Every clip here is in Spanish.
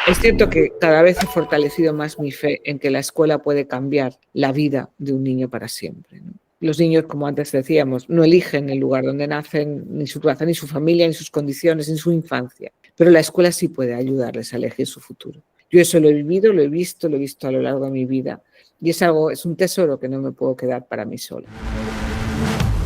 Es cierto que cada vez he fortalecido más mi fe en que la escuela puede cambiar la vida de un niño para siempre, ¿no? Los niños, como antes decíamos, no eligen el lugar donde nacen, ni su raza, ni su familia, ni sus condiciones, ni su infancia. Pero la escuela sí puede ayudarles a elegir su futuro. Yo eso lo he vivido, lo he visto a lo largo de mi vida. Y es un tesoro que no me puedo quedar para mí sola.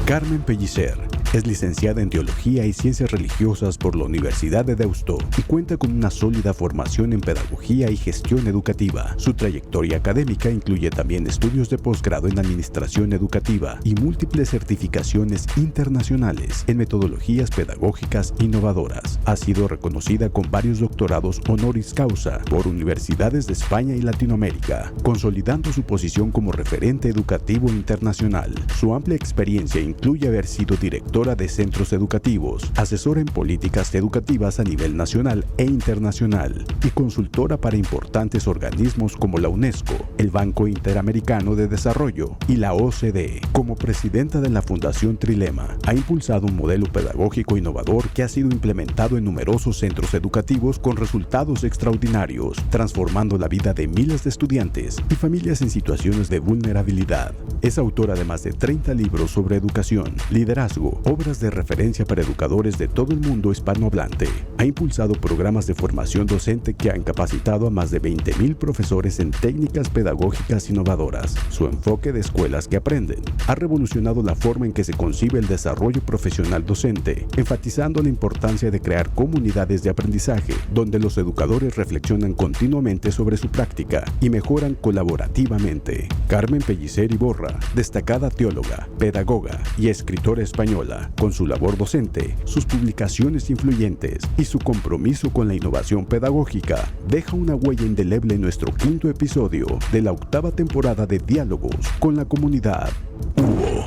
Carmen Pellicer es licenciada en Teología y Ciencias Religiosas por la Universidad de Deusto y cuenta con una sólida formación en Pedagogía y Gestión Educativa. Su trayectoria académica incluye también estudios de posgrado en Administración Educativa y múltiples certificaciones internacionales en metodologías pedagógicas innovadoras. Ha sido reconocida con varios doctorados honoris causa por universidades de España y Latinoamérica, consolidando su posición como referente educativo internacional. Su amplia experiencia incluye haber sido directora de centros educativos, asesora en políticas educativas a nivel nacional e internacional y consultora para importantes organismos como la UNESCO, el Banco Interamericano de Desarrollo y la OCDE. Como presidenta de la Fundación Trilema, ha impulsado un modelo pedagógico innovador que ha sido implementado en numerosos centros educativos con resultados extraordinarios, transformando la vida de miles de estudiantes y familias en situaciones de vulnerabilidad. Es autora de más de 30 libros sobre educación, liderazgo, obras de referencia para educadores de todo el mundo hispanohablante. Ha impulsado programas de formación docente que han capacitado a más de 20,000 profesores en técnicas pedagógicas innovadoras. Su enfoque de escuelas que aprenden ha revolucionado la forma en que se concibe el desarrollo profesional docente, enfatizando la importancia de crear comunidades de aprendizaje donde los educadores reflexionan continuamente sobre su práctica y mejoran colaborativamente. Carmen Pellicer Iborra, destacada teóloga, pedagoga y escritora española, con su labor docente, sus publicaciones influyentes y su compromiso con la innovación pedagógica, deja una huella indeleble en nuestro 5º episodio de la 8ª temporada de Diálogos con la Comunidad UO.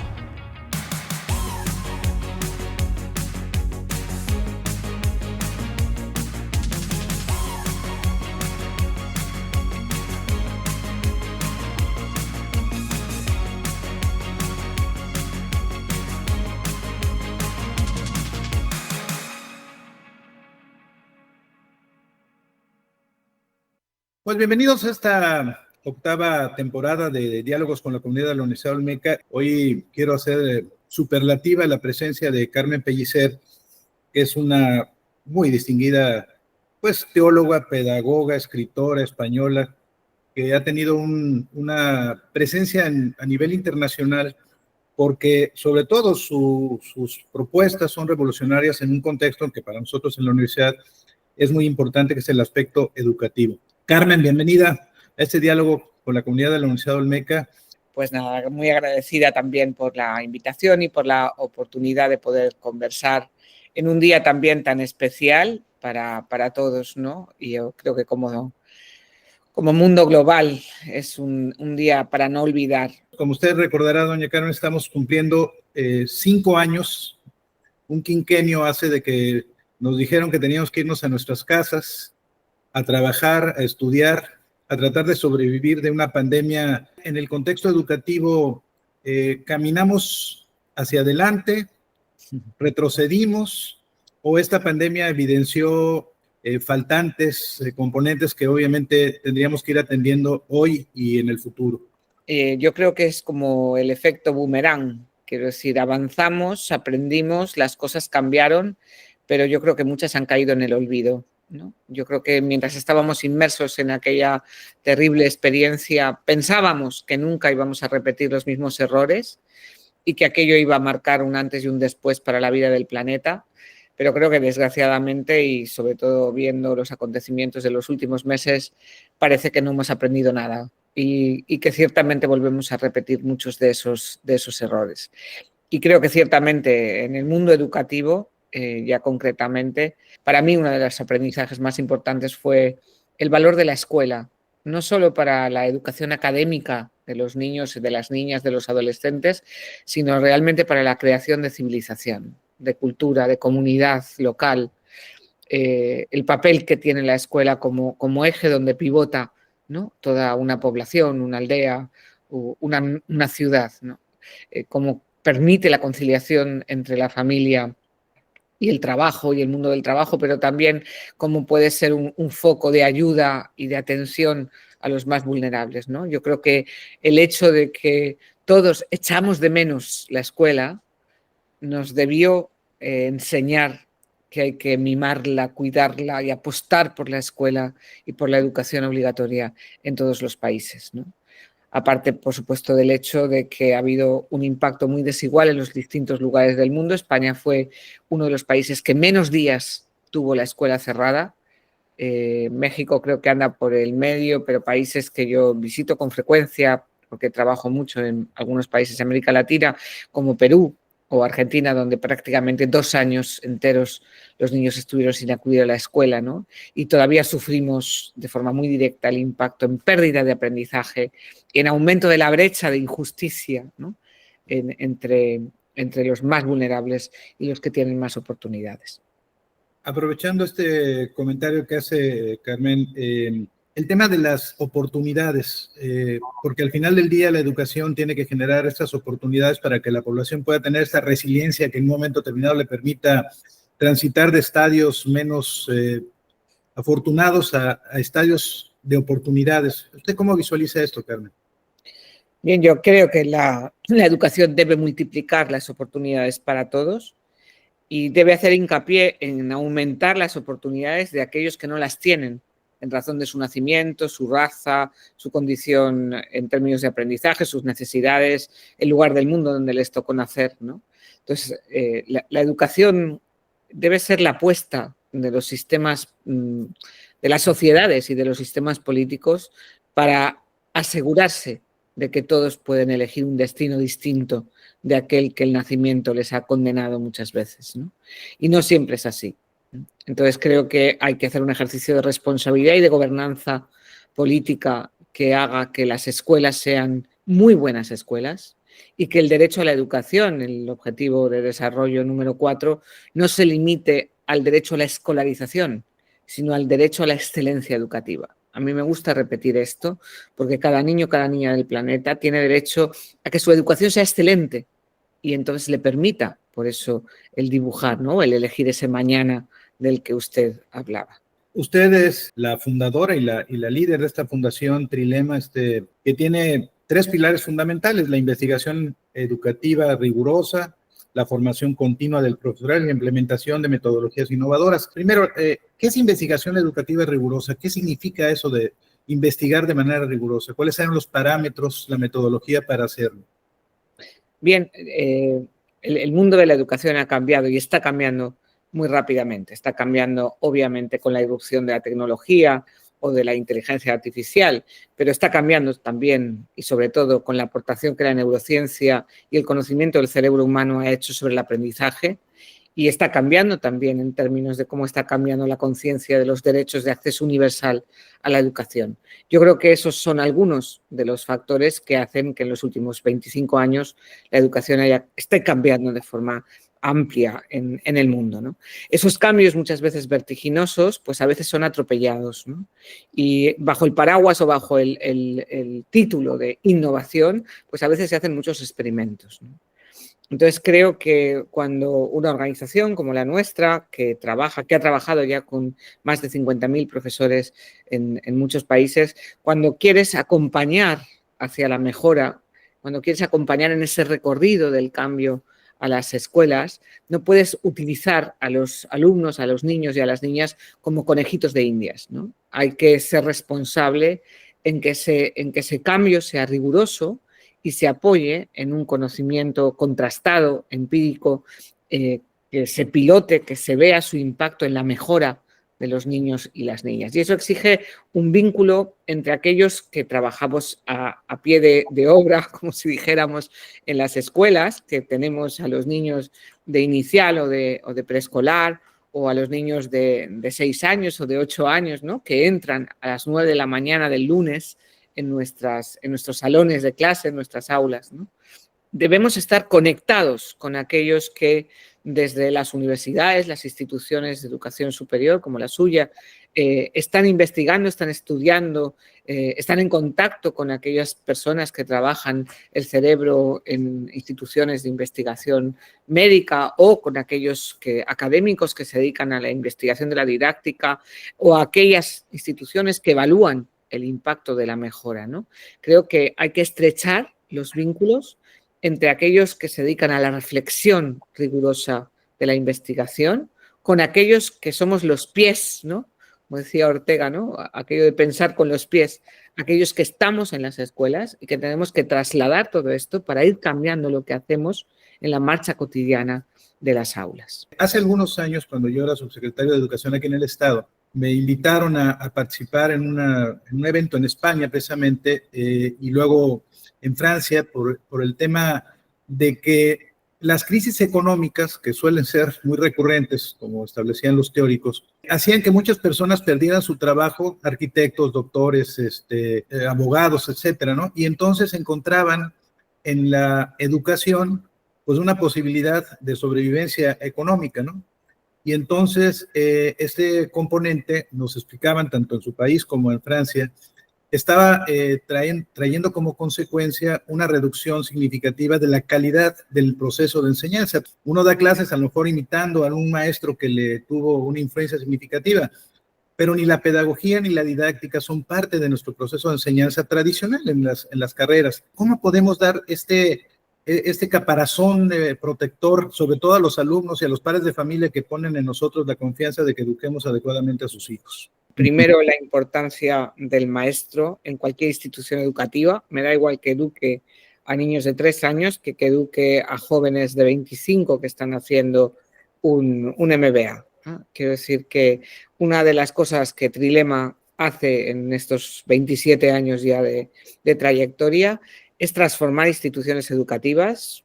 Pues bienvenidos a esta 8ª temporada de Diálogos con la Comunidad de la Universidad Olmeca. Hoy quiero hacer superlativa la presencia de Carmen Pellicer, que es una muy distinguida teóloga, pedagoga, escritora española, que ha tenido una presencia a nivel internacional, porque sobre todo sus propuestas son revolucionarias en un contexto que para nosotros en la universidad es muy importante, que es el aspecto educativo. Carmen, bienvenida a este diálogo con la comunidad de la Universidad Olmeca. Pues nada, muy agradecida también por la invitación y por la oportunidad de poder conversar en un día también tan especial para todos, ¿no? Y yo creo que como mundo global es un día para no olvidar. Como usted recordará, doña Carmen, estamos cumpliendo 5 años, un quinquenio hace de que nos dijeron que teníamos que irnos a nuestras casas, a trabajar, a estudiar, a tratar de sobrevivir de una pandemia. En el contexto educativo, ¿caminamos hacia adelante, retrocedimos, o esta pandemia evidenció faltantes, componentes que obviamente tendríamos que ir atendiendo hoy y en el futuro? Yo creo que es como el efecto boomerang. Quiero decir, avanzamos, aprendimos, las cosas cambiaron, pero yo creo que muchas han caído en el olvido, ¿no? Yo creo que mientras estábamos inmersos en aquella terrible experiencia, pensábamos que nunca íbamos a repetir los mismos errores y que aquello iba a marcar un antes y un después para la vida del planeta, pero creo que desgraciadamente, y sobre todo viendo los acontecimientos de los últimos meses, parece que no hemos aprendido nada y que ciertamente volvemos a repetir muchos de esos errores. Y creo que ciertamente en el mundo educativo, ya concretamente, para mí uno de los aprendizajes más importantes fue el valor de la escuela, no solo para la educación académica de los niños y de las niñas, de los adolescentes, sino realmente para la creación de civilización, de cultura, de comunidad local, el papel que tiene la escuela como eje donde pivota, ¿no?, toda una población, una aldea, una ciudad, ¿no? Cómo permite la conciliación entre la familia y el trabajo y el mundo del trabajo, pero también cómo puede ser un foco de ayuda y de atención a los más vulnerables, ¿no? Yo creo que el hecho de que todos echamos de menos la escuela nos debió enseñar que hay que mimarla, cuidarla y apostar por la escuela y por la educación obligatoria en todos los países, ¿no? Aparte, por supuesto, del hecho de que ha habido un impacto muy desigual en los distintos lugares del mundo. España fue uno de los países que menos días tuvo la escuela cerrada. México creo que anda por el medio, pero países que yo visito con frecuencia, porque trabajo mucho en algunos países de América Latina, como Perú o Argentina, donde prácticamente 2 años enteros los niños estuvieron sin acudir a la escuela, ¿no? Y todavía sufrimos de forma muy directa el impacto en pérdida de aprendizaje, en aumento de la brecha de injusticia, ¿no? entre los más vulnerables y los que tienen más oportunidades. Aprovechando este comentario que hace Carmen, el tema de las oportunidades, porque al final del día la educación tiene que generar estas oportunidades para que la población pueda tener esta resiliencia que en un momento determinado le permita transitar de estadios menos afortunados a estadios de oportunidades. ¿Usted cómo visualiza esto, Carmen? Bien, yo creo que la educación debe multiplicar las oportunidades para todos y debe hacer hincapié en aumentar las oportunidades de aquellos que no las tienen en razón de su nacimiento, su raza, su condición en términos de aprendizaje, sus necesidades, el lugar del mundo donde les tocó nacer, ¿no? Entonces, la educación debe ser la apuesta de los sistemas, de las sociedades y de los sistemas políticos para asegurarse de que todos pueden elegir un destino distinto de aquel que el nacimiento les ha condenado muchas veces, ¿no? Y no siempre es así. Entonces creo que hay que hacer un ejercicio de responsabilidad y de gobernanza política que haga que las escuelas sean muy buenas escuelas y que el derecho a la educación, el objetivo de desarrollo número 4, no se limite al derecho a la escolarización, sino al derecho a la excelencia educativa. A mí me gusta repetir esto porque cada niño, cada niña del planeta tiene derecho a que su educación sea excelente y entonces le permita, por eso, el dibujar, ¿no? El elegir ese mañana del que usted hablaba. Usted es la fundadora y la líder de esta fundación Trilema, que tiene 3 pilares fundamentales: la investigación educativa rigurosa, la formación continua del profesorado y la implementación de metodologías innovadoras. Primero, ¿qué es investigación educativa rigurosa? ¿Qué significa eso de investigar de manera rigurosa? ¿Cuáles eran los parámetros, la metodología para hacerlo? Bien, el mundo de la educación ha cambiado y está cambiando muy rápidamente. Está cambiando, obviamente, con la irrupción de la tecnología o de la inteligencia artificial, pero está cambiando también y sobre todo con la aportación que la neurociencia y el conocimiento del cerebro humano ha hecho sobre el aprendizaje, y está cambiando también en términos de cómo está cambiando la conciencia de los derechos de acceso universal a la educación. Yo creo que esos son algunos de los factores que hacen que en los últimos 25 años la educación esté cambiando de forma amplia en el mundo, ¿no? Esos cambios, muchas veces vertiginosos, pues a veces son atropellados, ¿no? Y bajo el paraguas o bajo el título de innovación, pues a veces se hacen muchos experimentos, ¿no? Entonces creo que cuando una organización como la nuestra, que ha trabajado ya con más de 50.000 profesores en muchos países, cuando quieres acompañar hacia la mejora, cuando quieres acompañar en ese recorrido del cambio a las escuelas, no puedes utilizar a los alumnos, a los niños y a las niñas como conejitos de indias, ¿no? Hay que ser responsable en que ese cambio sea riguroso y se apoye en un conocimiento contrastado, empírico, que se pilote, que se vea su impacto en la mejora de los niños y las niñas. Y eso exige un vínculo entre aquellos que trabajamos a pie de obra, como si dijéramos, en las escuelas, que tenemos a los niños de inicial o de preescolar, o a los niños de 6 años o de 8 años, ¿no? Que entran a las 9 de la mañana del lunes en nuestros salones de clase, en nuestras aulas, ¿no? Debemos estar conectados con aquellos que desde las universidades, las instituciones de educación superior como la suya, están investigando, están estudiando, están en contacto con aquellas personas que trabajan el cerebro en instituciones de investigación médica o con aquellos académicos que se dedican a la investigación de la didáctica o aquellas instituciones que evalúan el impacto de la mejora, ¿no? Creo que hay que estrechar los vínculos entre aquellos que se dedican a la reflexión rigurosa de la investigación con aquellos que somos los pies, ¿no? Como decía Ortega, ¿no? Aquello de pensar con los pies, aquellos que estamos en las escuelas y que tenemos que trasladar todo esto para ir cambiando lo que hacemos en la marcha cotidiana de las aulas. Hace algunos años, cuando yo era subsecretario de Educación aquí en el Estado, me invitaron a participar en un evento en España precisamente y luego en Francia por el tema de que las crisis económicas, que suelen ser muy recurrentes, como establecían los teóricos, hacían que muchas personas perdieran su trabajo, arquitectos, doctores, abogados, etcétera, ¿no? Y entonces encontraban en la educación pues una posibilidad de sobrevivencia económica, ¿no? Y entonces este componente, nos explicaban tanto en su país como en Francia, estaba trayendo como consecuencia una reducción significativa de la calidad del proceso de enseñanza. Uno da clases a lo mejor imitando a un maestro que le tuvo una influencia significativa, pero ni la pedagogía ni la didáctica son parte de nuestro proceso de enseñanza tradicional en las carreras. ¿Cómo podemos dar este caparazón protector, sobre todo a los alumnos y a los padres de familia que ponen en nosotros la confianza de que eduquemos adecuadamente a sus hijos? Primero, la importancia del maestro en cualquier institución educativa. Me da igual que eduque a niños de 3 años que eduque a jóvenes de 25 que están haciendo un MBA. Quiero decir que una de las cosas que Trilema hace en estos 27 años ya de trayectoria es transformar instituciones educativas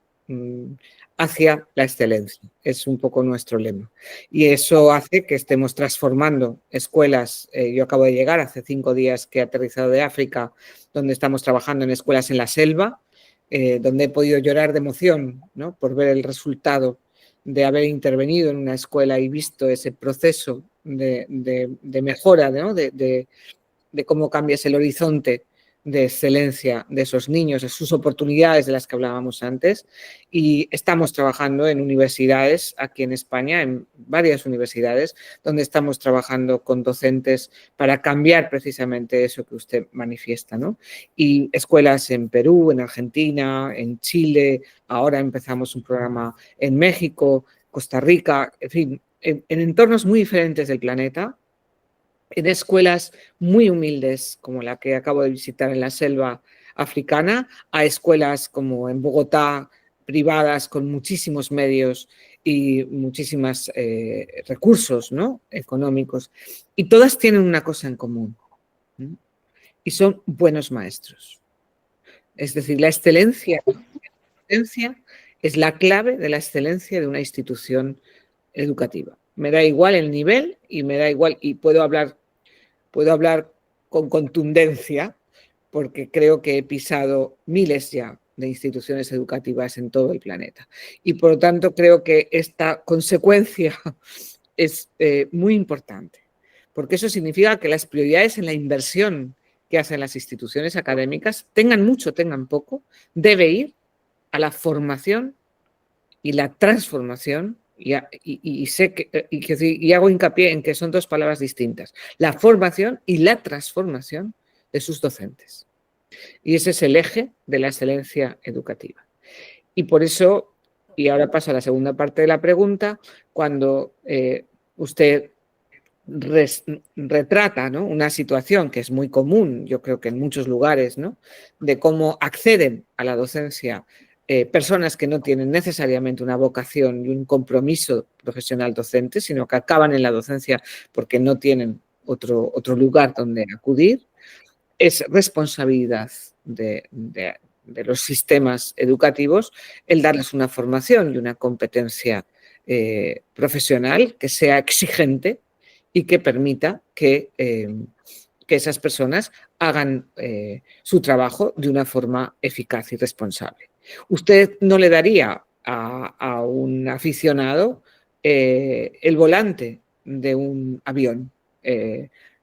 hacia la excelencia. Es un poco nuestro lema. Y eso hace que estemos transformando escuelas. Yo acabo de llegar, hace 5 días que he aterrizado de África, donde estamos trabajando en escuelas en la selva, donde he podido llorar de emoción, ¿no? Por ver el resultado de haber intervenido en una escuela y visto ese proceso de mejora, ¿no? de cómo cambias el horizonte de excelencia de esos niños, de sus oportunidades de las que hablábamos antes. Y estamos trabajando en universidades aquí en España, en varias universidades, donde estamos trabajando con docentes para cambiar precisamente eso que usted manifiesta, ¿no? Y escuelas en Perú, en Argentina, en Chile, ahora empezamos un programa en México, Costa Rica, en fin, en entornos muy diferentes del planeta, en escuelas muy humildes, como la que acabo de visitar en la selva africana, a escuelas como en Bogotá, privadas con muchísimos medios y muchísimos recursos, ¿no? Económicos. Y todas tienen una cosa en común, ¿no? Y son buenos maestros. Es decir, la excelencia es la clave de la excelencia de una institución educativa. Me da igual el nivel y me da igual, y puedo hablar con contundencia, porque creo que he pisado miles ya de instituciones educativas en todo el planeta. Y por lo tanto creo que esta consecuencia es muy importante, porque eso significa que las prioridades en la inversión que hacen las instituciones académicas, tengan mucho, tengan poco, debe ir a la formación y la transformación. Y hago hincapié en que son 2 palabras distintas, la formación y la transformación de sus docentes. Y ese es el eje de la excelencia educativa. Y por eso, y ahora paso a la segunda parte de la pregunta, cuando usted retrata, ¿no? Una situación que es muy común, yo creo que en muchos lugares, ¿no? De cómo acceden a la docencia personas que no tienen necesariamente una vocación y un compromiso profesional docente, sino que acaban en la docencia porque no tienen otro lugar donde acudir. Es responsabilidad de los sistemas educativos el darles una formación y una competencia profesional que sea exigente y que permita que esas personas hagan su trabajo de una forma eficaz y responsable. Usted no le daría a un aficionado el volante de un avión.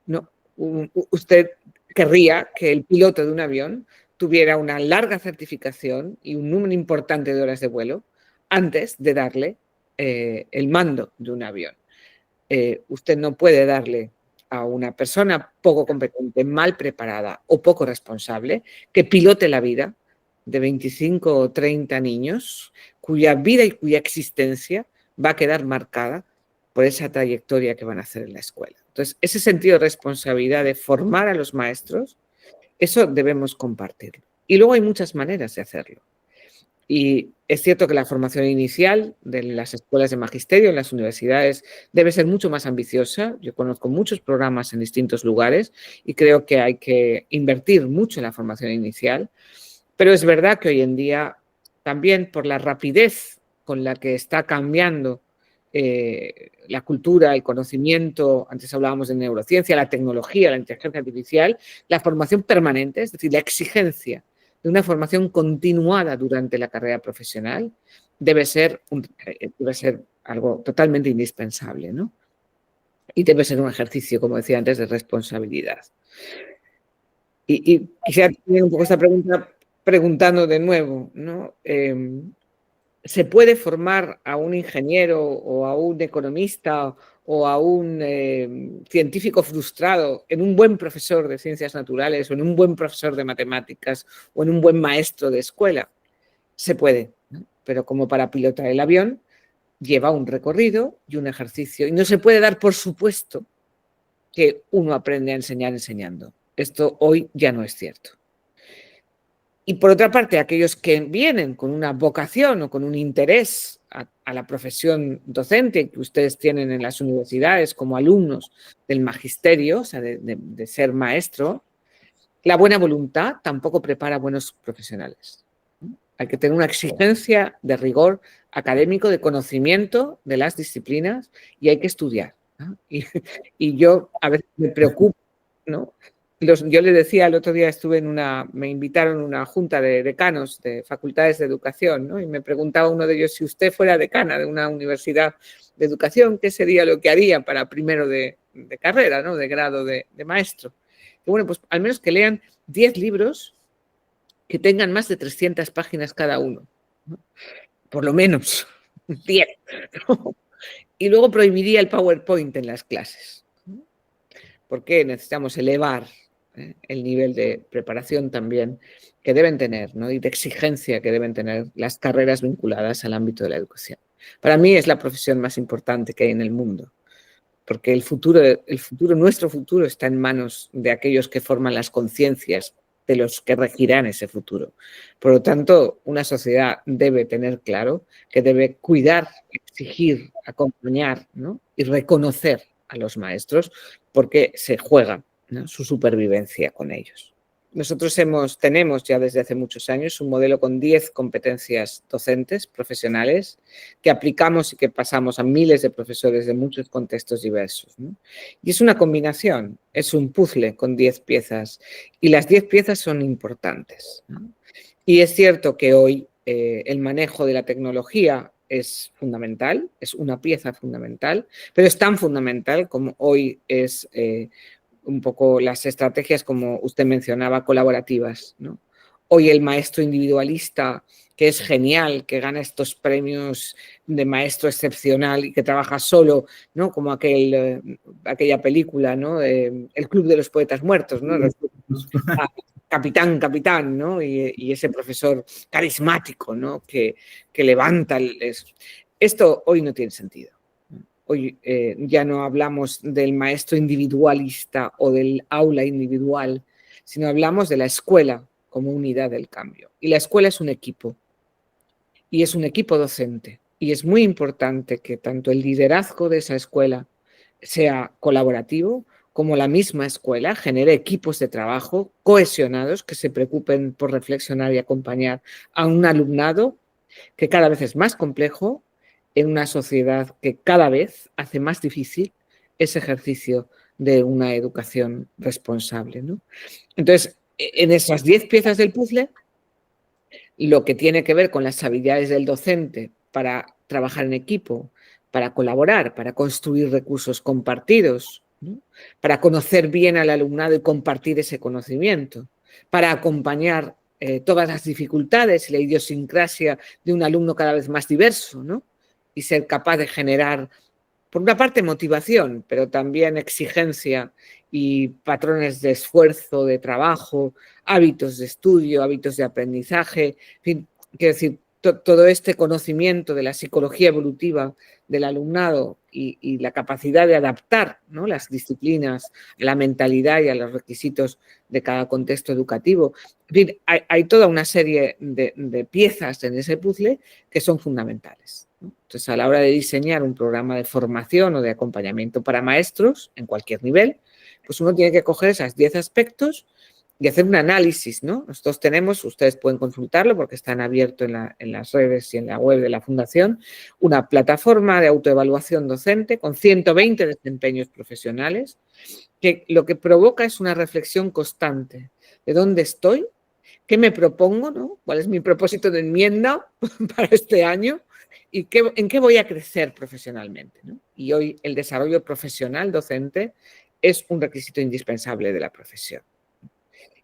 No, usted querría que el piloto de un avión tuviera una larga certificación y un número importante de horas de vuelo antes de darle el mando de un avión. Usted no puede darle a una persona poco competente, mal preparada o poco responsable que pilote la vida de 25 o 30 niños cuya vida y cuya existencia va a quedar marcada por esa trayectoria que van a hacer en la escuela. Entonces, ese sentido de responsabilidad de formar a los maestros, eso debemos compartirlo. Y luego hay muchas maneras de hacerlo. Y es cierto que la formación inicial de las escuelas de magisterio, en las universidades, debe ser mucho más ambiciosa. Yo conozco muchos programas en distintos lugares y creo que hay que invertir mucho en la formación inicial. Pero es verdad que hoy en día, también por la rapidez con la que está cambiando la cultura, el conocimiento, antes hablábamos de neurociencia, la tecnología, la inteligencia artificial, la formación permanente, es decir, la exigencia de una formación continuada durante la carrera profesional debe ser algo totalmente indispensable, ¿no? Y debe ser un ejercicio, como decía antes, de responsabilidad. Y quisiera tener un poco esta pregunta preguntando de nuevo, ¿no? ¿Se puede formar a un ingeniero o a un economista o a un científico frustrado en un buen profesor de ciencias naturales o en un buen profesor de matemáticas o en un buen maestro de escuela? Se puede, ¿no? Pero como para pilotar el avión lleva un recorrido y un ejercicio. Y no se puede dar por supuesto que uno aprende a enseñar enseñando. Esto hoy ya no es cierto. Y por otra parte, aquellos que vienen con una vocación o con un interés a la profesión docente que ustedes tienen en las universidades como alumnos del magisterio, o sea, de ser maestro, la buena voluntad tampoco prepara buenos profesionales. Hay que tener una exigencia de rigor académico, de conocimiento de las disciplinas y hay que estudiar, ¿no? Y yo a veces me preocupo, ¿no? Yo les decía, el otro día me invitaron a una junta de decanos de facultades de educación, ¿no? Y me preguntaba uno de ellos, si usted fuera decana de una universidad de educación, ¿qué sería lo que haría para primero de carrera, ¿no? De grado de maestro? Y bueno, pues al menos que lean 10 libros que tengan más de 300 páginas cada uno, ¿no? Por lo menos 10, ¿no? Y luego prohibiría el PowerPoint en las clases, ¿no? Porque necesitamos elevar el nivel de preparación también que deben tener, ¿no? Y de exigencia que deben tener las carreras vinculadas al ámbito de la educación. Para mí es la profesión más importante que hay en el mundo, porque nuestro futuro está en manos de aquellos que forman las conciencias de los que regirán ese futuro. Por lo tanto, una sociedad debe tener claro que debe cuidar, exigir, acompañar, ¿no? Y reconocer a los maestros porque se juega, ¿no? Su supervivencia con ellos. Nosotros tenemos ya desde hace muchos años un modelo con 10 competencias docentes, profesionales, que aplicamos y que pasamos a miles de profesores de muchos contextos diversos, ¿no? Y es una combinación, es un puzzle con 10 piezas y las 10 piezas son importantes, ¿no? Y es cierto que hoy el manejo de la tecnología es fundamental, es una pieza fundamental, pero es tan fundamental como hoy es un poco las estrategias, como usted mencionaba, colaborativas, ¿no? Hoy el maestro individualista, que es genial, que gana estos premios de maestro excepcional y que trabaja solo, ¿no? Como aquella película, ¿no? El Club de los Poetas Muertos, ¿no? Capitán, ¿no? Y ese profesor carismático, ¿no? Que levanta. Esto hoy no tiene sentido. Hoy ya no hablamos del maestro individualista o del aula individual, sino hablamos de la escuela como unidad del cambio. Y la escuela es un equipo, y es un equipo docente. Y es muy importante que tanto el liderazgo de esa escuela sea colaborativo, como la misma escuela genere equipos de trabajo cohesionados que se preocupen por reflexionar y acompañar a un alumnado que cada vez es más complejo, en una sociedad que cada vez hace más difícil ese ejercicio de una educación responsable, ¿no? Entonces, en esas 10 piezas del puzzle lo que tiene que ver con las habilidades del docente para trabajar en equipo, para colaborar, para construir recursos compartidos, ¿no? Para conocer bien al alumnado y compartir ese conocimiento, para acompañar todas las dificultades y la idiosincrasia de un alumno cada vez más diverso, ¿no? Y ser capaz de generar, por una parte, motivación, pero también exigencia y patrones de esfuerzo, de trabajo, hábitos de estudio, hábitos de aprendizaje, en fin, quiero decir, todo este conocimiento de la psicología evolutiva del alumnado y la capacidad de adaptar, ¿no?, las disciplinas a la mentalidad y a los requisitos de cada contexto educativo. En fin, hay toda una serie de piezas en ese puzzle que son fundamentales, ¿no? Entonces, a la hora de diseñar un programa de formación o de acompañamiento para maestros en cualquier nivel, pues uno tiene que coger esos 10 aspectos y hacer un análisis, ¿no? Nosotros tenemos, ustedes pueden consultarlo porque están abiertos en las redes y en la web de la Fundación, una plataforma de autoevaluación docente con 120 desempeños profesionales, que lo que provoca es una reflexión constante de dónde estoy, qué me propongo, ¿no? Cuál es mi propósito de enmienda para este año y en qué voy a crecer profesionalmente, ¿no? Y hoy el desarrollo profesional docente es un requisito indispensable de la profesión.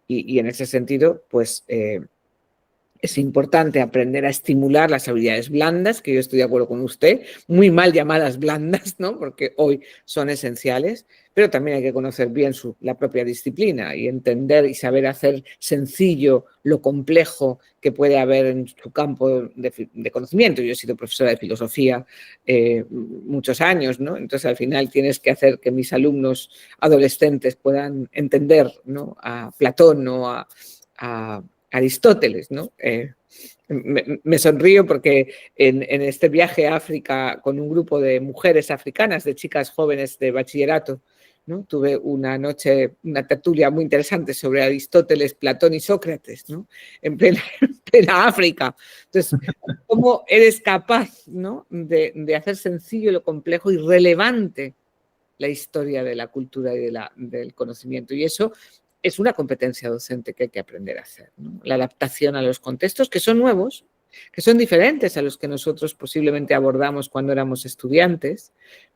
Y en ese sentido, pues es importante aprender a estimular las habilidades blandas, que yo estoy de acuerdo con usted, muy mal llamadas blandas, ¿no?, porque hoy son esenciales, pero también hay que conocer bien la propia disciplina y entender y saber hacer sencillo lo complejo que puede haber en su campo de conocimiento. Yo he sido profesora de filosofía muchos años, ¿no? Entonces, al final tienes que hacer que mis alumnos adolescentes puedan entender, ¿no?, a Platón o a Aristóteles, ¿no? Me sonrío porque en este viaje a África con un grupo de mujeres africanas, de chicas jóvenes de bachillerato, ¿no?, tuve una noche, una tertulia muy interesante sobre Aristóteles, Platón y Sócrates, ¿no?, en plena África. Entonces, ¿cómo eres capaz, ¿no?, de hacer sencillo lo complejo y relevante la historia de la cultura y del conocimiento? Y eso es una competencia docente que hay que aprender a hacer, ¿no? La adaptación a los contextos que son nuevos, que son diferentes a los que nosotros posiblemente abordamos cuando éramos estudiantes,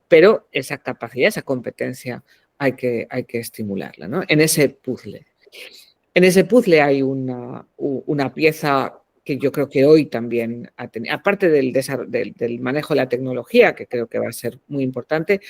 pero esa capacidad, esa competencia hay que estimularla, ¿no?, en ese puzzle. En ese puzzle hay una pieza que yo creo que hoy también, aparte del manejo de la tecnología, que creo que va a ser muy importante,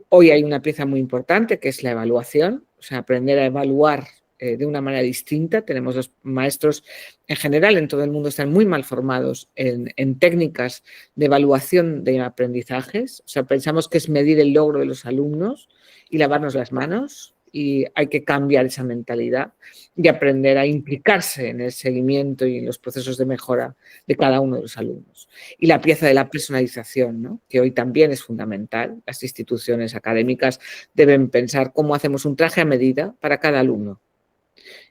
hoy hay una pieza muy importante que es la evaluación, o sea, aprender a evaluar de una manera distinta. Tenemos los maestros en general en todo el mundo están muy mal formados en técnicas de evaluación de aprendizajes. O sea, pensamos que es medir el logro de los alumnos y lavarnos las manos, y hay que cambiar esa mentalidad y aprender a implicarse en el seguimiento y en los procesos de mejora de cada uno de los alumnos. Y la pieza de la personalización, ¿no?, que hoy también es fundamental. Las instituciones académicas deben pensar cómo hacemos un traje a medida para cada alumno.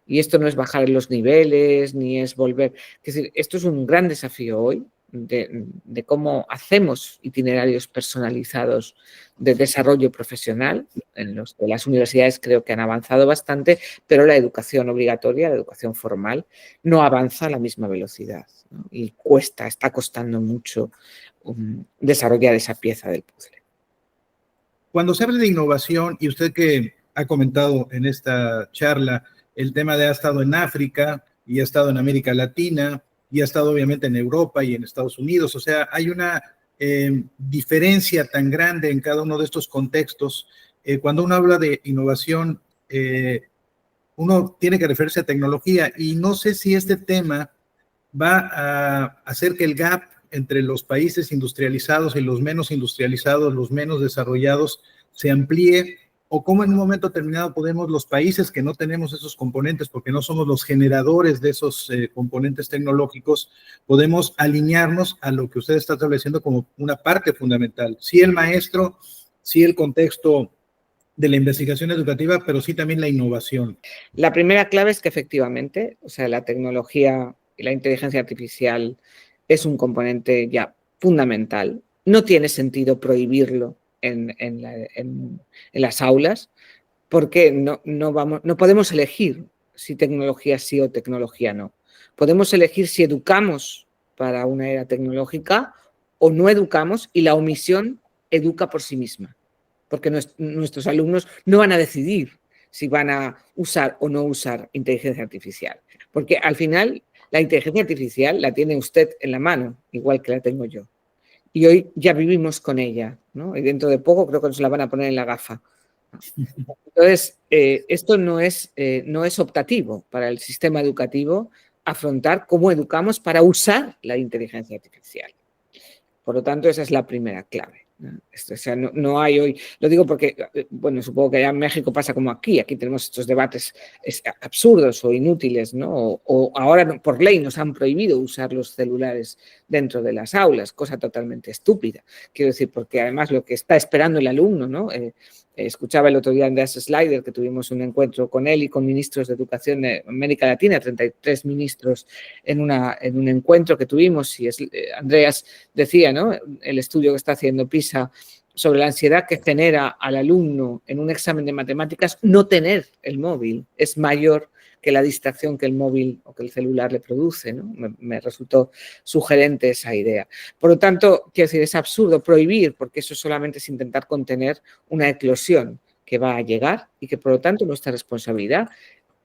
Y esto no es bajar los niveles, ni es volver. Es decir, esto es un gran desafío hoy de cómo hacemos itinerarios personalizados de desarrollo profesional. En los de las universidades creo que han avanzado bastante, pero la educación obligatoria, la educación formal, no avanza a la misma velocidad, ¿no? Y está costando mucho desarrollar esa pieza del puzzle. Cuando se habla de innovación, y usted que ha comentado en esta charla el tema de ha estado en África y ha estado en América Latina y ha estado obviamente en Europa y en Estados Unidos, o sea, hay una diferencia tan grande en cada uno de estos contextos. Cuando uno habla de innovación, uno tiene que referirse a tecnología, y no sé si este tema va a hacer que el gap entre los países industrializados y los menos industrializados, los menos desarrollados, se amplíe, o cómo en un momento determinado podemos los países que no tenemos esos componentes, porque no somos los generadores de esos componentes tecnológicos, podemos alinearnos a lo que usted está estableciendo como una parte fundamental. Sí el maestro, sí el contexto de la investigación educativa, pero sí también la innovación. La primera clave es que efectivamente, o sea, la tecnología y la inteligencia artificial es un componente ya fundamental. No tiene sentido prohibirlo en las aulas, porque no podemos elegir si tecnología sí o tecnología no. Podemos elegir si educamos para una era tecnológica o no educamos, y la omisión educa por sí misma, porque nuestros alumnos no van a decidir si van a usar o no usar inteligencia artificial, porque al final la inteligencia artificial la tiene usted en la mano, igual que la tengo yo. Y hoy ya vivimos con ella, ¿no? Y dentro de poco creo que nos la van a poner en la gafa. Entonces, esto no es optativo para el sistema educativo afrontar cómo educamos para usar la inteligencia artificial. Por lo tanto, esa es la primera clave, ¿no? O sea, no hay hoy, lo digo porque, bueno, supongo que allá en México pasa como aquí tenemos estos debates absurdos o inútiles, ¿no? O ahora por ley nos han prohibido usar los celulares dentro de las aulas, cosa totalmente estúpida. Quiero decir, porque además lo que está esperando el alumno, ¿no? Escuchaba el otro día a Andreas Slider, que tuvimos un encuentro con él y con ministros de educación de América Latina, 33 ministros en un encuentro que tuvimos, y Andreas decía, ¿no? El estudio que está haciendo PISA sobre la ansiedad que genera al alumno en un examen de matemáticas no tener el móvil es mayor que la distracción que el móvil o que el celular le produce, ¿no? Me resultó sugerente esa idea. Por lo tanto, quiero decir, es absurdo prohibir, porque eso solamente es intentar contener una eclosión que va a llegar y que, por lo tanto, nuestra responsabilidad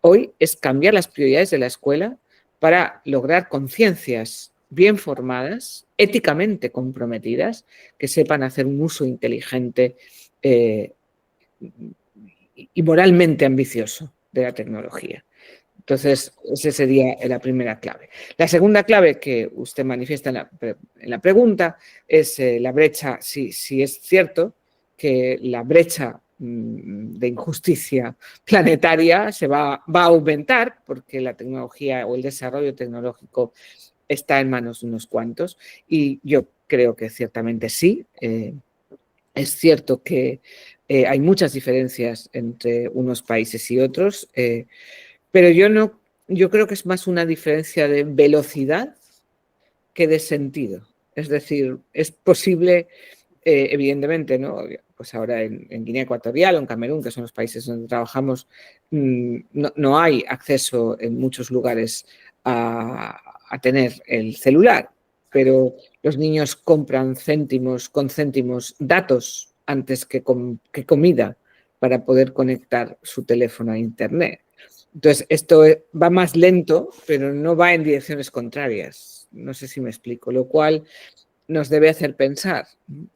hoy es cambiar las prioridades de la escuela para lograr conciencias bien formadas, éticamente comprometidas, que sepan hacer un uso inteligente y moralmente ambicioso de la tecnología. Entonces, esa sería la primera clave. La segunda clave que usted manifiesta en la pregunta es la brecha. Si es cierto que la brecha de injusticia planetaria se va a aumentar porque la tecnología o el desarrollo tecnológico está en manos de unos cuantos, y yo creo que ciertamente sí. Es cierto que hay muchas diferencias entre unos países y otros, pero yo creo que es más una diferencia de velocidad que de sentido. Es decir, es posible, evidentemente, ¿no? Pues ahora en Guinea Ecuatorial o en Camerún, que son los países donde trabajamos, no hay acceso en muchos lugares a tener el celular, pero los niños compran con céntimos datos antes que comida para poder conectar su teléfono a Internet. Entonces, esto va más lento, pero no va en direcciones contrarias. No sé si me explico, lo cual nos debe hacer pensar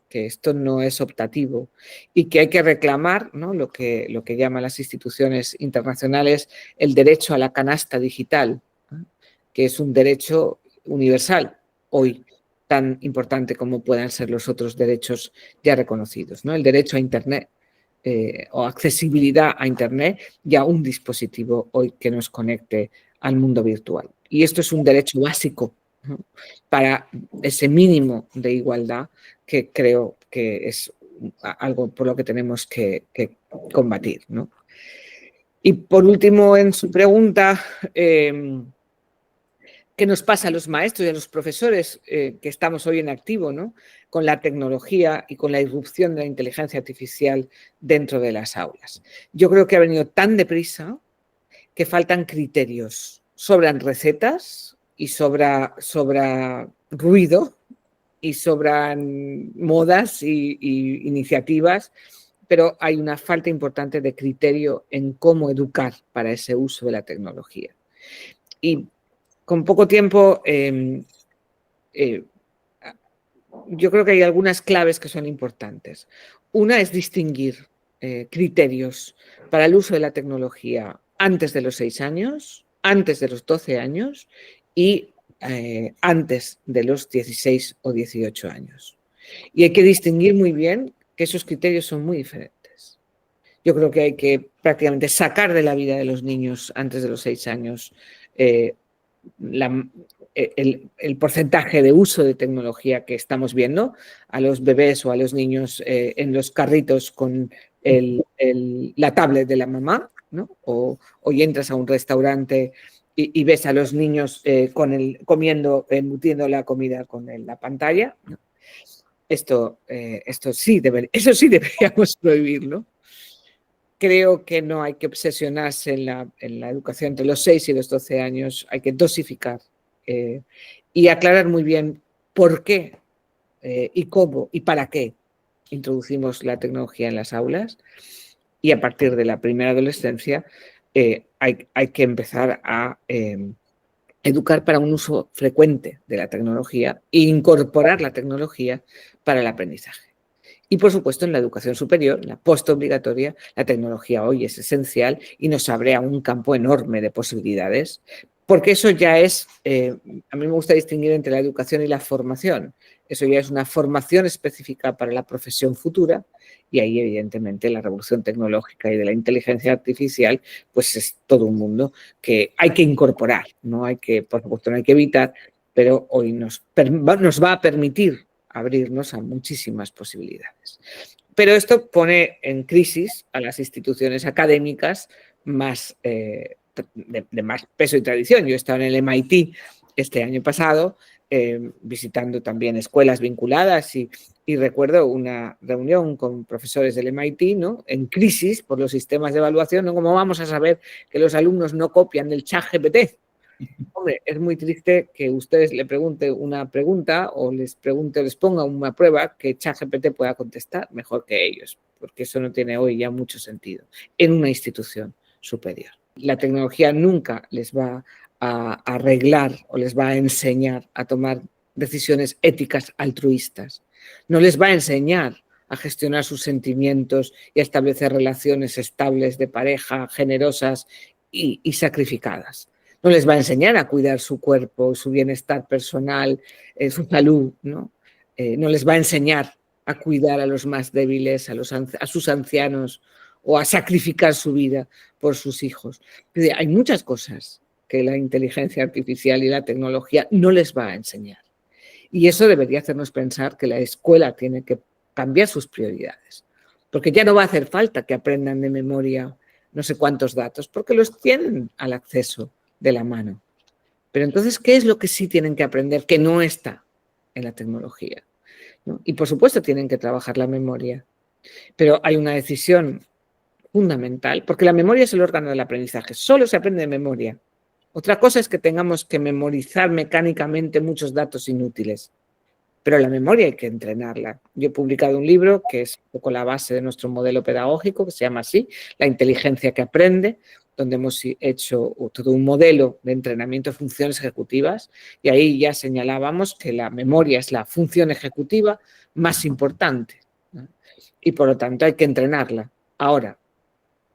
que esto no es optativo y que hay que reclamar, ¿no? lo que llaman las instituciones internacionales el derecho a la canasta digital, ¿no? Que es un derecho universal hoy, tan importante como puedan ser los otros derechos ya reconocidos, ¿no? El derecho a Internet. O accesibilidad a Internet y a un dispositivo hoy que nos conecte al mundo virtual. Y esto es un derecho básico, ¿no? Para ese mínimo de igualdad que creo que es algo por lo que tenemos que combatir, ¿no? Y por último, en su pregunta, ¿qué nos pasa a los maestros y a los profesores que estamos hoy en activo, ¿no? Con la tecnología y con la irrupción de la inteligencia artificial dentro de las aulas? Yo creo que ha venido tan deprisa que faltan criterios, sobran recetas y sobra ruido y sobran modas y iniciativas, pero hay una falta importante de criterio en cómo educar para ese uso de la tecnología. Y con poco tiempo, yo creo que hay algunas claves que son importantes. Una es distinguir criterios para el uso de la tecnología antes de los 6 años, antes de los 12 años y antes de los 16 o 18 años. Y hay que distinguir muy bien que esos criterios son muy diferentes. Yo creo que hay que prácticamente sacar de la vida de los niños antes de los 6 años el porcentaje de uso de tecnología que estamos viendo a los bebés o a los niños en los carritos con la tablet de la mamá, ¿no? O entras a un restaurante y ves a los niños comiendo, embutiendo la comida con la pantalla, ¿no? Eso sí deberíamos prohibirlo. creo que no hay que obsesionarse en la educación entre los 6 y los 12 años, hay que dosificar y aclarar muy bien por qué y cómo y para qué introducimos la tecnología en las aulas, y a partir de la primera adolescencia hay que empezar a educar para un uso frecuente de la tecnología e incorporar la tecnología para el aprendizaje. Y, por supuesto, en la educación superior, la postobligatoria, la tecnología hoy es esencial y nos abre a un campo enorme de posibilidades, porque eso ya es, a mí me gusta distinguir entre la educación y la formación. Eso ya es una formación específica para la profesión futura, y ahí, evidentemente, la revolución tecnológica y de la inteligencia artificial, pues es todo un mundo que hay que incorporar, no hay que, por supuesto, no hay que evitar, pero hoy nos va a permitir abrirnos a muchísimas posibilidades. Pero esto pone en crisis a las instituciones académicas más, de más peso y tradición. Yo he estado en el MIT este año pasado, visitando también escuelas vinculadas y recuerdo una reunión con profesores del MIT, ¿no?, en crisis por los sistemas de evaluación, ¿no? ¿Cómo vamos a saber que los alumnos no copian del ChatGPT? Hombre, es muy triste que ustedes le pregunten una pregunta o les ponga una prueba que ChatGPT pueda contestar mejor que ellos, porque eso no tiene hoy ya mucho sentido en una institución superior. La tecnología nunca les va a arreglar o les va a enseñar a tomar decisiones éticas altruistas. No les va a enseñar a gestionar sus sentimientos y a establecer relaciones estables de pareja, generosas y sacrificadas. No les va a enseñar a cuidar su cuerpo, su bienestar personal, su salud, ¿no? No les va a enseñar a cuidar a los más débiles, a sus ancianos, o a sacrificar su vida por sus hijos. Hay muchas cosas que la inteligencia artificial y la tecnología no les va a enseñar. Y eso debería hacernos pensar que la escuela tiene que cambiar sus prioridades, porque ya no va a hacer falta que aprendan de memoria no sé cuántos datos, porque los tienen al acceso de la mano. Pero entonces, ¿qué es lo que sí tienen que aprender que no está en la tecnología? ¿No? Y por supuesto tienen que trabajar la memoria, pero hay una decisión fundamental, porque la memoria es el órgano del aprendizaje, solo se aprende de memoria. Otra cosa es que tengamos que memorizar mecánicamente muchos datos inútiles, pero la memoria hay que entrenarla. Yo he publicado un libro que es un poco la base de nuestro modelo pedagógico, que se llama así, La inteligencia que aprende, donde hemos hecho todo un modelo de entrenamiento de funciones ejecutivas, y ahí ya señalábamos que la memoria es la función ejecutiva más importante, ¿no? Y por lo tanto hay que entrenarla. Ahora,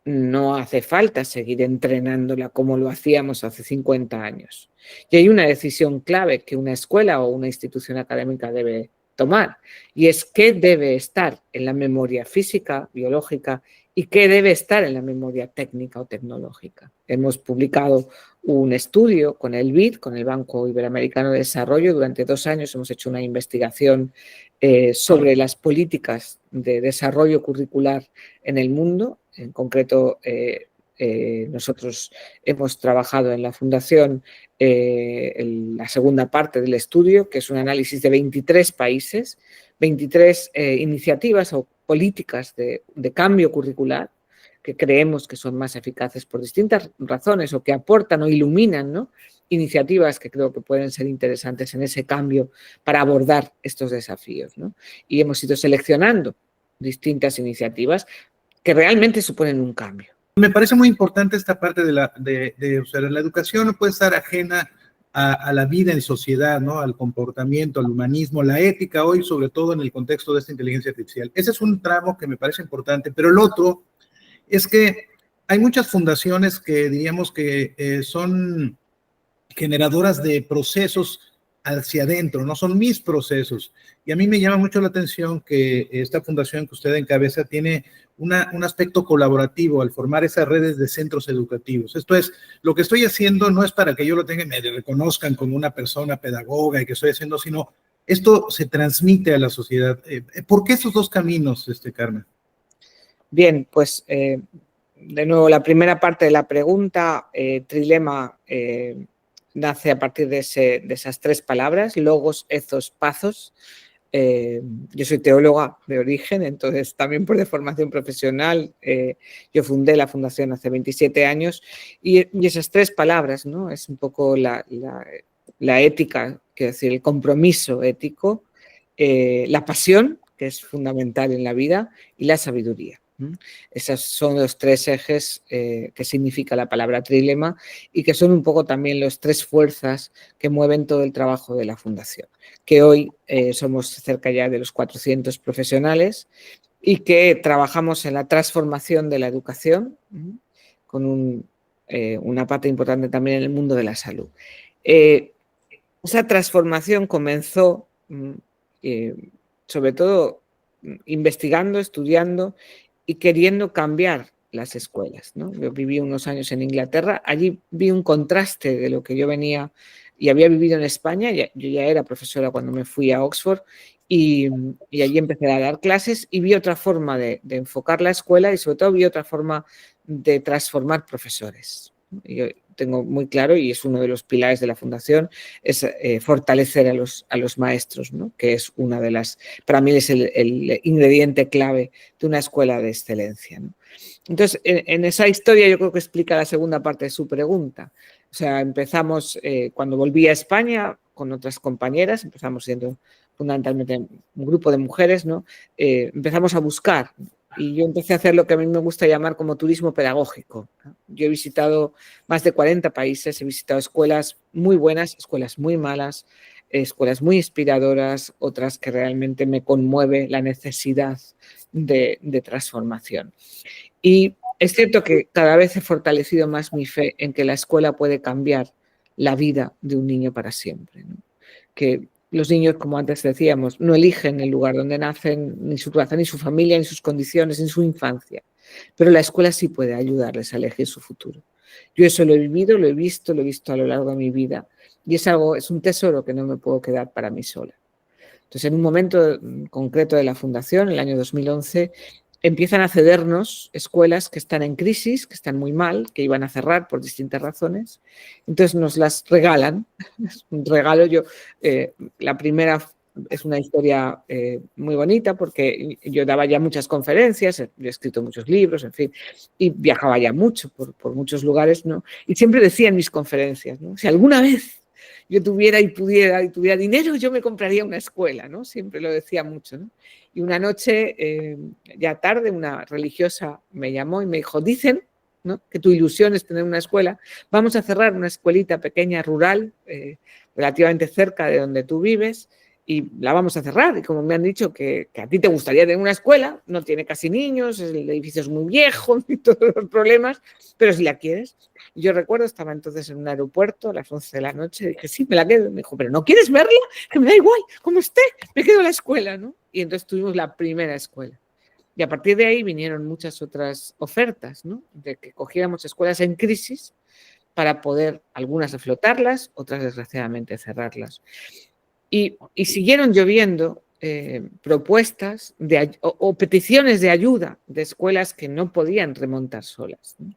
no hace falta seguir entrenándola como lo hacíamos hace 50 años. Y hay una decisión clave que una escuela o una institución académica debe tomar, y es qué debe estar en la memoria física, biológica, y qué debe estar en la memoria técnica o tecnológica. Hemos publicado un estudio con el BID, con el Banco Iberoamericano de Desarrollo. Durante 2 años hemos hecho una investigación sobre las políticas de desarrollo curricular en el mundo. En concreto, nosotros hemos trabajado en la Fundación en la segunda parte del estudio, que es un análisis de 23 países, 23 iniciativas o políticas de cambio curricular que creemos que son más eficaces por distintas razones o que aportan o iluminan, ¿no?, iniciativas que creo que pueden ser interesantes en ese cambio para abordar estos desafíos, ¿no? Y hemos ido seleccionando distintas iniciativas que realmente suponen un cambio. Me parece muy importante esta parte de o sea, la educación no puede estar ajena a la vida en sociedad, ¿no?, al comportamiento, al humanismo, la ética hoy, sobre todo en el contexto de esta inteligencia artificial. Ese es un tramo que me parece importante, pero el otro es que hay muchas fundaciones que diríamos que son generadoras de procesos hacia adentro, no son mis procesos. Y a mí me llama mucho la atención que esta fundación que usted encabeza tiene un aspecto colaborativo al formar esas redes de centros educativos. Esto es, lo que estoy haciendo no es para que yo lo tenga y me reconozcan como una persona pedagoga y que estoy haciendo, sino esto se transmite a la sociedad. ¿Por qué esos dos caminos, Carmen? Bien, pues de nuevo, la primera parte de la pregunta, Trilema nace a partir de esas 3 palabras, logos, ethos, pathos. Yo soy teóloga de origen, entonces también por de formación profesional. Yo fundé la fundación hace 27 años y esas tres palabras, ¿no? Es un poco la ética, quiero decir, el compromiso ético, la pasión, que es fundamental en la vida, y la sabiduría. Esos son los tres ejes que significa la palabra trilema y que son un poco también las tres fuerzas que mueven todo el trabajo de la Fundación, que hoy somos cerca ya de los 400 profesionales y que trabajamos en la transformación de la educación con una parte importante también en el mundo de la salud. Esa transformación comenzó sobre todo investigando, estudiando y queriendo cambiar las escuelas, ¿no? Yo viví unos años en Inglaterra, allí vi un contraste de lo que yo venía y había vivido en España. Yo ya era profesora cuando me fui a Oxford y allí empecé a dar clases y vi otra forma de enfocar la escuela y sobre todo vi otra forma de transformar profesores. Yo tengo muy claro, y es uno de los pilares de la Fundación, es fortalecer a los maestros, ¿no? Que es una de las, para mí es el ingrediente clave de una escuela de excelencia, ¿no? Entonces, en esa historia yo creo que explica la segunda parte de su pregunta. O sea, empezamos, cuando volví a España con otras compañeras, empezamos siendo fundamentalmente un grupo de mujeres, ¿no? Empezamos a buscar. Y yo empecé a hacer lo que a mí me gusta llamar como turismo pedagógico. Yo he visitado más de 40 países, he visitado escuelas muy buenas, escuelas muy malas, escuelas muy inspiradoras, otras que realmente me conmueve la necesidad de transformación. Y es cierto que cada vez he fortalecido más mi fe en que la escuela puede cambiar la vida de un niño para siempre, ¿no? Que los niños, como antes decíamos, no eligen el lugar donde nacen, ni su raza, ni su familia, ni sus condiciones, ni su infancia. Pero la escuela sí puede ayudarles a elegir su futuro. Yo eso lo he vivido, lo he visto a lo largo de mi vida. Y es un tesoro que no me puedo quedar para mí sola. Entonces, en un momento concreto de la Fundación, en el año 2011, empiezan a cedernos escuelas que están en crisis, que están muy mal, que iban a cerrar por distintas razones. Entonces nos las regalan. Es un regalo. La primera es una historia muy bonita porque yo daba ya muchas conferencias, yo he escrito muchos libros, en fin, y viajaba ya mucho por muchos lugares, ¿no? Y siempre decía en mis conferencias, ¿no? Si alguna vez yo tuviera y tuviera dinero, yo me compraría una escuela, ¿no? Siempre lo decía mucho, ¿no? Y una noche, ya tarde, una religiosa me llamó y me dijo, dicen, ¿no?, que tu ilusión es tener una escuela, vamos a cerrar una escuelita pequeña, rural, relativamente cerca de donde tú vives, y la vamos a cerrar. Y como me han dicho que a ti te gustaría tener una escuela, no tiene casi niños, el edificio es muy viejo y todos los problemas, pero si la quieres. Y yo recuerdo, estaba entonces en un aeropuerto a las 11 de la noche, dije, sí, me la quedo. Me dijo, ¿pero no quieres verla? Que me da igual, como esté, me quedo en la escuela, ¿no? Y entonces tuvimos la primera escuela. Y a partir de ahí vinieron muchas otras ofertas, ¿no? De que cogiéramos escuelas en crisis para poder, algunas reflotarlas, otras desgraciadamente cerrarlas. Y siguieron lloviendo propuestas o peticiones de ayuda de escuelas que no podían remontar solas, ¿no?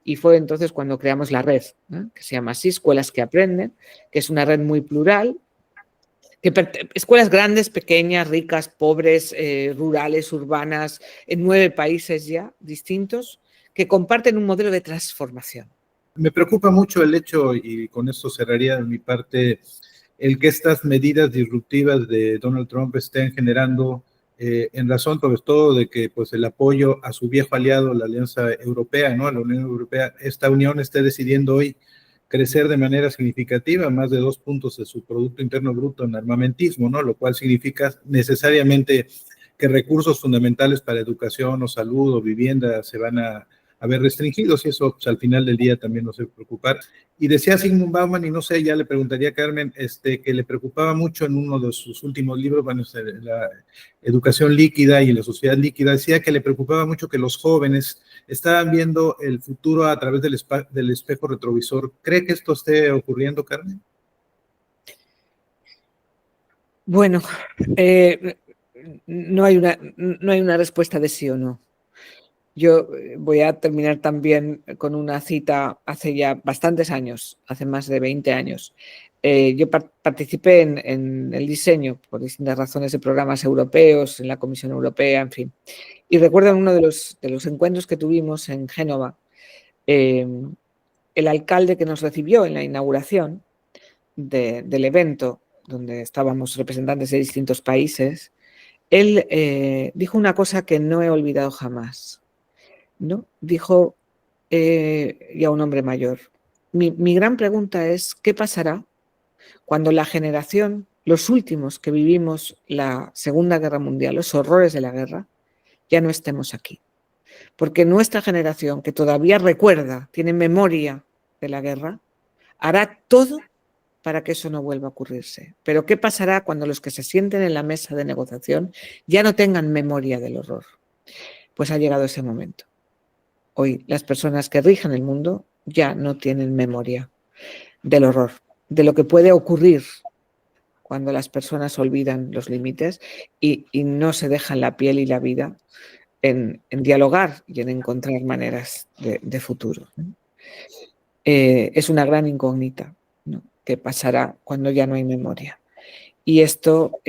Y fue entonces cuando creamos la red, ¿no?, que se llama así, Escuelas que Aprenden, que es una red muy plural, escuelas grandes, pequeñas, ricas, pobres, rurales, urbanas, en 9 países ya distintos, que comparten un modelo de transformación. Me preocupa mucho el hecho, y con esto cerraría de mi parte, el que estas medidas disruptivas de Donald Trump estén generando, en razón sobre todo de que pues, el apoyo a su viejo aliado, la Alianza Europea, ¿no?, a la Unión Europea, esta unión esté decidiendo hoy crecer de manera significativa, más de 2 puntos de su Producto Interno Bruto en armamentismo, ¿no?, lo cual significa necesariamente que recursos fundamentales para educación o salud o vivienda se van a ver restringidos, y eso pues, al final del día también nos debe preocupar. Y decía Zygmunt Bauman, y no sé, ya le preguntaría a Carmen, que le preocupaba mucho en uno de sus últimos libros, bueno, la educación líquida y la sociedad líquida, decía que le preocupaba mucho que los jóvenes estaban viendo el futuro a través del espejo retrovisor. ¿Cree que esto esté ocurriendo, Carmen? Bueno, no hay una respuesta de sí o no. Yo voy a terminar también con una cita hace ya bastantes años, hace más de 20 años. Yo participé en el diseño, por distintas razones, de programas europeos, en la Comisión Europea, en fin. Y recuerdo en uno de los encuentros que tuvimos en Génova, el alcalde que nos recibió en la inauguración del evento, donde estábamos representantes de distintos países, él dijo una cosa que no he olvidado jamás, ¿no? Dijo, y a un hombre mayor, mi gran pregunta es, ¿qué pasará cuando la generación, los últimos que vivimos la Segunda Guerra Mundial, los horrores de la guerra, ya no estemos aquí? Porque nuestra generación, que todavía recuerda, tiene memoria de la guerra, hará todo para que eso no vuelva a ocurrirse. Pero ¿qué pasará cuando los que se sienten en la mesa de negociación ya no tengan memoria del horror? Pues ha llegado ese momento. Hoy las personas que rigen el mundo ya no tienen memoria del horror, de lo que puede ocurrir cuando las personas olvidan los límites y no se dejan la piel y la vida en dialogar y en encontrar maneras de futuro. Es una gran incógnita, ¿no? ¿Qué pasará cuando ya no hay memoria? Y esto,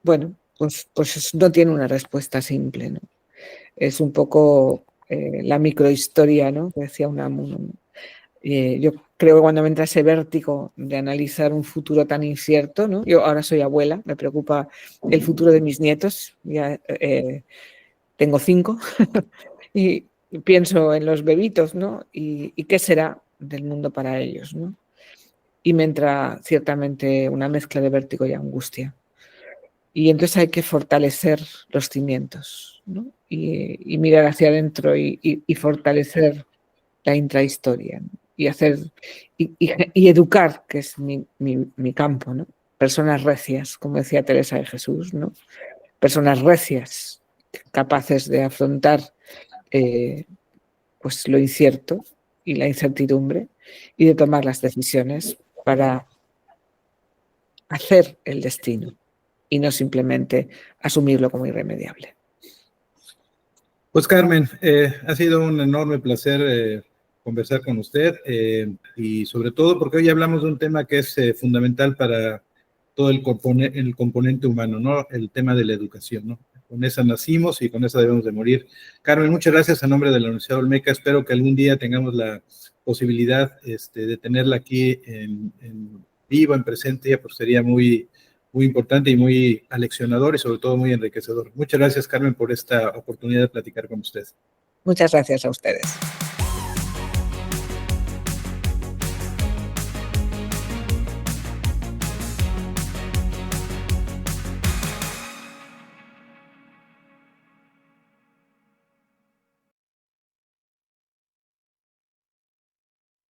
bueno, pues no tiene una respuesta simple, ¿no? Es un poco la microhistoria, ¿no?, que decía Unamuno, ¿no? Yo creo que cuando me entra ese vértigo de analizar un futuro tan incierto, ¿no? Yo ahora soy abuela, me preocupa el futuro de mis nietos, ya tengo 5, y pienso en los bebitos, ¿no? Y qué será del mundo para ellos, ¿no? Y me entra ciertamente una mezcla de vértigo y angustia. Y entonces hay que fortalecer los cimientos, ¿no? Y mirar hacia adentro y fortalecer la intrahistoria, ¿no? Y hacer y educar, que es mi campo, ¿no? Personas recias, como decía Teresa de Jesús, ¿no? Personas recias, capaces de afrontar pues lo incierto y la incertidumbre y de tomar las decisiones para hacer el destino y no simplemente asumirlo como irremediable. Pues Carmen, ha sido un enorme placer conversar con usted y sobre todo porque hoy hablamos de un tema que es fundamental para todo el componente humano, ¿no? El tema de la educación, ¿no? Con esa nacimos y con esa debemos de morir. Carmen, muchas gracias a nombre de la Universidad Olmeca. Espero que algún día tengamos la posibilidad de tenerla aquí en vivo, en presente, pues sería muy importante y muy aleccionador y sobre todo muy enriquecedor. Muchas gracias, Carmen, por esta oportunidad de platicar con usted. Muchas gracias a ustedes.